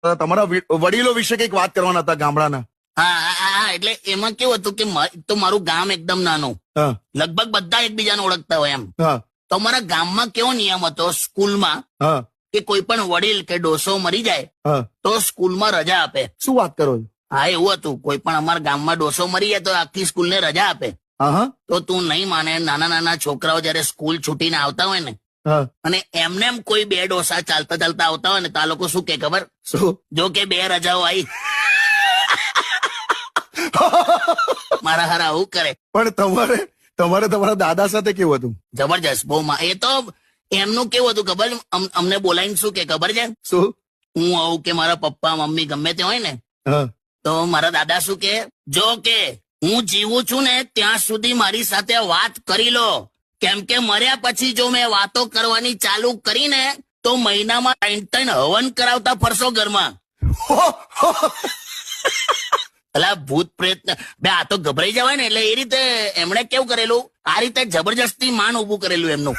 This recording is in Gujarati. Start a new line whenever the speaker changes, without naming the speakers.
તમારા વડીલો વિશે કઈક વાત કરવાના હતા ગામડાના.
હા, એટલે એમાં કેવું હતું કે તો મારું ગામ એકદમ નાનું,
હા
લગભગ બધા એકબીજાને ઓળખતા હોય એમ.
હા
તો અમારા ગામમાં કેવો નિયમ હતો સ્કૂલમાં
હા
કે કોઈ પણ વડીલ કે ડોસો મરી જાય
હા.
તો સ્કૂલમાં રજા આપે.
શું વાત કરો છો?
હા, એવું હતું. કોઈ પણ અમારા ગામમાં ડોસો મરી જાય તો આખી સ્કૂલને રજા આપે.
હા હા
તો તું નહીં માને, નાના નાના છોકરાઓ જયારે સ્કૂલ છૂટીને આવતા હોય ને
હા.
અને એમને એમ કોઈ બે ડોસા ચાલતા ચાલતા આવતા હોય ને તો આ લોકો શું કે ખબર?
શું?
જો કે 2 રજાઓ આવી. મારા હારા આવું કરે.
પણ તમારા દાદા સાથે કેવું હતું?
જબરજસ્ત, બહુ. એ તો એમનું કેવું હતું ખબર? અમને બોલાવીને શું કે ખબર છે?
શું?
હું આવું કે મારા પપ્પા મમ્મી ગમે તે હોય ને
હા
તો મારા દાદા શું કે, જો કે હું જીવું છું ને ત્યાં સુધી મારી સાથે વાત કરી લો, કેમ કે મર્યા પછી જો મેં વાતો કરવાની ચાલુ કરીને તો મહિનામાં 3 હવન કરાવતા ફરશો ઘરમાં. અલા ભૂત પ્રેત બે આ તો ગભરાઈ જવાય ને, એટલે એ રીતે એમણે કેવું કરેલું, આ રીતે જબરજસ્તી માન ઉભું કરેલું એમનું.